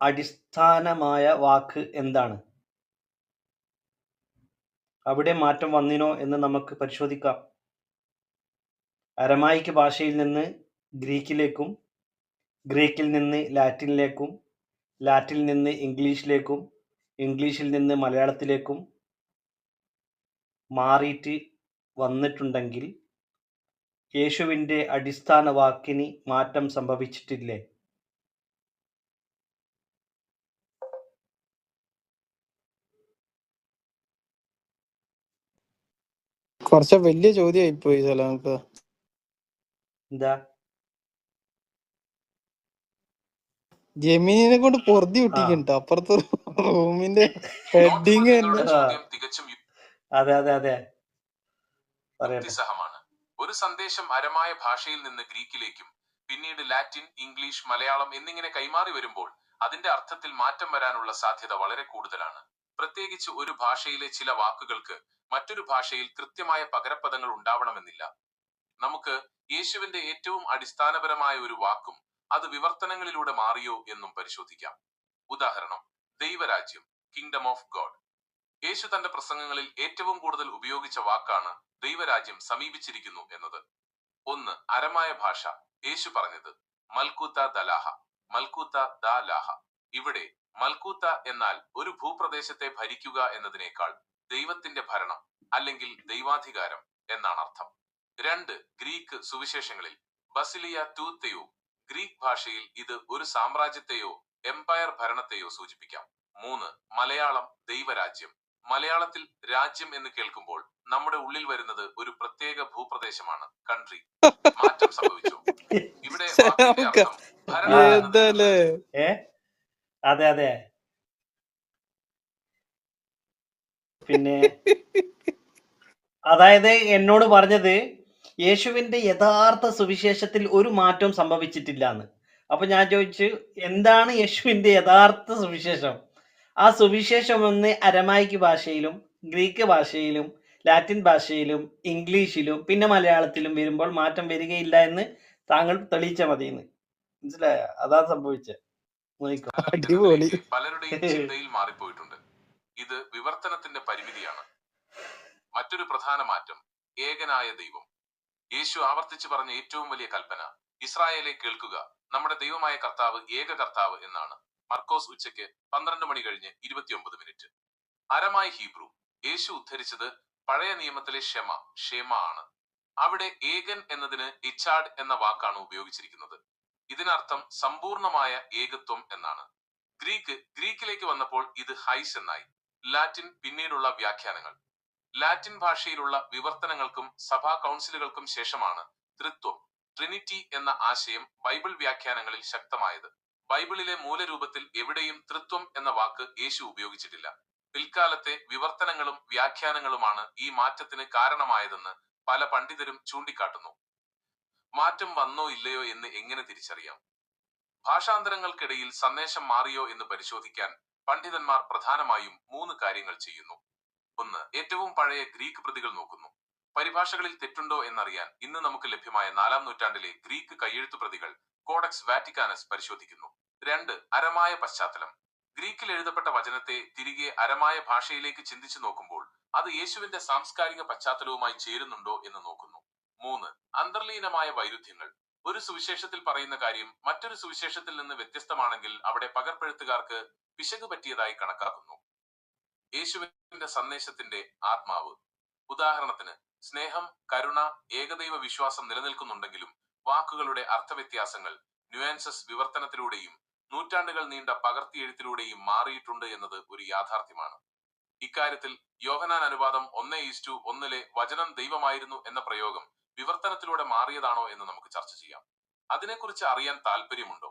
അടിസ്ഥാനമായ വാക്ക് എന്താണ്? അവിടെ മാറ്റം വന്നിനോ എന്ന് നമുക്ക് പരിശോധിക്കാം. അരമായിക് ഭാഷയിൽ നിന്ന് ഗ്രീക്കിലേക്കും, ഗ്രീക്കിൽ നിന്ന് ലാറ്റിനിലേക്കും, ലാറ്റിനിൽ നിന്ന് ഇംഗ്ലീഷിലേക്കും, ഇംഗ്ലീഷിൽ നിന്ന് മലയാളത്തിലേക്കും മാറിയിട്ട് വന്നിട്ടുണ്ടെങ്കിൽ യേശുവിൻ്റെ അടിസ്ഥാന വാക്കിന് മാറ്റം സംഭവിച്ചിട്ടില്ലേ? കുറച്ച് വലിയ ചോദ്യമായി പോയി സലാമക്ക. എന്താ? ജെമിനിനെ കൊണ്ട് പൊറുതി വിട്ടിക്കട്ടോ അപ്പുറത്തെ റൂമിന്റെ ഹെഡിങ് അതെ അതെ അതെ യുക്തിസഹമാണ്. ഒരു സന്ദേശം അരമായ ഭാഷയിൽ നിന്ന് ഗ്രീക്കിലേക്കും പിന്നീട് ലാറ്റിൻ, ഇംഗ്ലീഷ്, മലയാളം എന്നിങ്ങനെ കൈമാറി വരുമ്പോൾ അതിന്റെ അർത്ഥത്തിൽ മാറ്റം വരാനുള്ള സാധ്യത വളരെ കൂടുതലാണ്. പ്രത്യേകിച്ച് ഒരു ഭാഷയിലെ ചില വാക്കുകൾക്ക് മറ്റൊരു ഭാഷയിൽ കൃത്യമായ പകരപ്പദങ്ങൾ ഉണ്ടാവണമെന്നില്ല. നമുക്ക് യേശുവിന്റെ ഏറ്റവും അടിസ്ഥാനപരമായ ഒരു വാക്കും അത് വിവർത്തനങ്ങളിലൂടെ മാറിയോ എന്നും പരിശോധിക്കാം. ഉദാഹരണം, ദൈവരാജ്യം, കിങ്ഡം ഓഫ് ഗോഡ്. യേശു തന്റെ പ്രസംഗങ്ങളിൽ ഏറ്റവും കൂടുതൽ ഉപയോഗിച്ച വാക്കാണ് ദൈവരാജ്യം സമീപിച്ചിരിക്കുന്നു എന്നത്. ഒന്ന്, അരമായ ഭാഷ. യേശു പറഞ്ഞത് മൽക്കൂത്ത ദലാഹ, മൽക്കൂത്ത ദ ലാഹ. ഇവിടെ മൽക്കൂത്ത എന്നാൽ ഒരു ഭൂപ്രദേശത്തെ ഭരിക്കുക എന്നതിനേക്കാൾ ദൈവത്തിന്റെ ഭരണം അല്ലെങ്കിൽ ദൈവാധികാരം എന്നാണ് അർത്ഥം. രണ്ട്, ഗ്രീക്ക് സുവിശേഷങ്ങളിൽ ബസിലിയ തൂത്തെയോ. ഗ്രീക്ക് ഭാഷയിൽ ഇത് ഒരു സാമ്രാജ്യത്തെയോ എംപയർ ഭരണത്തെയോ സൂചിപ്പിക്കാം. മൂന്ന്, മലയാളം, ദൈവരാജ്യം. മലയാളത്തിൽ രാജ്യം എന്ന് കേൾക്കുമ്പോൾ നമ്മുടെ ഉള്ളിൽ വരുന്നത് ഒരു പ്രത്യേക ഭൂപ്രദേശമാണ്, കൺട്രി. മാറ്റം സംഭവിച്ചു. ഇവിടെ അതെ അതെ. പിന്നെ അതായത് എന്നോട് പറഞ്ഞത് യേശുവിന്റെ യഥാർത്ഥ സുവിശേഷത്തിൽ ഒരു മാറ്റവും സംഭവിച്ചിട്ടില്ല എന്ന്. അപ്പൊ ഞാൻ ചോദിച്ചു, എന്താണ് യേശുവിന്റെ യഥാർത്ഥ സുവിശേഷം? ആ സുവിശേഷം ഒന്ന് അരമായിക് ഭാഷയിലും ഗ്രീക്ക് ഭാഷയിലും ലാറ്റിൻ ഭാഷയിലും ഇംഗ്ലീഷിലും പിന്നെ മലയാളത്തിലും വരുമ്പോൾ മാറ്റം വരികയില്ല എന്ന് താങ്കൾ തെളിയിച്ച മതിയെന്ന്. മനസ്സിലായ? അതാ സംഭവിച്ചത്. പലരുടെയും ചിന്തയിൽ മാറിപ്പോയിട്ടുണ്ട്. ഇത് വിവർത്തനത്തിന്റെ പരിമിതിയാണ്. മറ്റൊരു പ്രധാന മാറ്റം ഏകനായ ദൈവം. യേശു ആവർത്തിച്ചു പറഞ്ഞ ഏറ്റവും വലിയ കൽപ്പന ഇസ്രായേലെ കേൾക്കുക, നമ്മുടെ ദൈവമായ കർത്താവ് ഏക കർത്താവ് എന്നാണ്. മർക്കോസ് ഉച്ചയ്ക്ക് 12 മണി കഴിഞ്ഞ് 29 മിനിറ്റ്. അരമായി ഹീബ്രു. യേശു ഉദ്ധരിച്ചത് പഴയ നിയമത്തിലെ ഷേമ ആണ്. അവിടെ ഏകൻ എന്നതിന് ഇച്ചാഡ് എന്ന വാക്കാണ് ഉപയോഗിച്ചിരിക്കുന്നത്. ഇതിനർത്ഥം സമ്പൂർണമായ ഏകത്വം എന്നാണ്. ഗ്രീക്കിലേക്ക് വന്നപ്പോൾ ഇത് ഹൈസ് എന്നായി. ലാറ്റിൻ പിന്നീടുള്ള വ്യാഖ്യാനങ്ങൾ. ലാറ്റിൻ ഭാഷയിലുള്ള വിവർത്തനങ്ങൾക്കും സഭാ കൗൺസിലുകൾക്കും ശേഷമാണ് ത്രിത്വം, ട്രിനിറ്റി എന്ന ആശയം ബൈബിൾ വ്യാഖ്യാനങ്ങളിൽ ശക്തമായത്. ബൈബിളിലെ മൂലരൂപത്തിൽ എവിടെയും ത്രിത്വം എന്ന വാക്ക് യേശു ഉപയോഗിച്ചിട്ടില്ല. പിൽക്കാലത്തെ വിവർത്തനങ്ങളും വ്യാഖ്യാനങ്ങളുമാണ് ഈ മാറ്റത്തിന് കാരണമായതെന്ന് പല പണ്ഡിതരും ചൂണ്ടിക്കാട്ടുന്നു. മാറ്റം വന്നോ ഇല്ലയോ എന്ന് എങ്ങനെ തിരിച്ചറിയാം? ഭാഷാന്തരങ്ങൾക്കിടയിൽ സന്ദേശം മാറിയോ എന്ന് പരിശോധിക്കാൻ പണ്ഡിതന്മാർ പ്രധാനമായും 3 കാര്യങ്ങൾ ചെയ്യുന്നു. ഒന്ന്, ഏറ്റവും പഴയ ഗ്രീക്ക് പ്രതികൾ നോക്കുന്നു. പരിഭാഷകളിൽ തെറ്റുണ്ടോ എന്നറിയാൻ ഇന്ന് നമുക്ക് ലഭ്യമായ 4-ാം നൂറ്റാണ്ടിലെ ഗ്രീക്ക് കയ്യെഴുത്തു പ്രതികൾ കോഡക്സ് വാറ്റിക്കാനസ് പരിശോധിക്കുന്നു. 2, അരമായ പശ്ചാത്തലം. ഗ്രീക്കിൽ എഴുതപ്പെട്ട വചനത്തെ തിരികെ അരമായ ഭാഷയിലേക്ക് ചിന്തിച്ചു നോക്കുമ്പോൾ അത് യേശുവിന്റെ സാംസ്കാരിക പശ്ചാത്തലവുമായി ചേരുന്നുണ്ടോ എന്ന് നോക്കുന്നു. 3, അന്തർലീനമായ വൈരുദ്ധ്യങ്ങൾ. ഒരു സുവിശേഷത്തിൽ പറയുന്ന കാര്യം മറ്റൊരു സുവിശേഷത്തിൽ നിന്ന് വ്യത്യസ്തമാണെങ്കിൽ അവിടെ പകർപ്പെഴുത്തുകാർക്ക് പിശക് പറ്റിയതായി കണക്കാക്കുന്നു. യേശുവിന്റെ സന്ദേശത്തിന്റെ ആത്മാവ്. ഉദാഹരണത്തിന്, സ്നേഹം, കരുണ, ഏകദൈവ വിശ്വാസം നിലനിൽക്കുന്നുണ്ടെങ്കിലും വാക്കുകളുടെ അർത്ഥവ്യത്യാസങ്ങൾ, ന്യൂയാൻസസ് വിവർത്തനത്തിലൂടെയും നൂറ്റാണ്ടുകൾ നീണ്ട പകർത്തിയെഴുത്തിലൂടെയും മാറിയിട്ടുണ്ട് എന്നത് ഒരു യാഥാർത്ഥ്യമാണ്. ഇക്കാര്യത്തിൽ യോഹന്നാൻ അനുവാദം 1:1 വചനം ദൈവമായിരുന്നു എന്ന പ്രയോഗം വിവർത്തനത്തിലൂടെ മാറിയതാണോ എന്ന് നമുക്ക് ചർച്ച ചെയ്യാം. അതിനെക്കുറിച്ച് അറിയാൻ താല്പര്യമുണ്ടോ?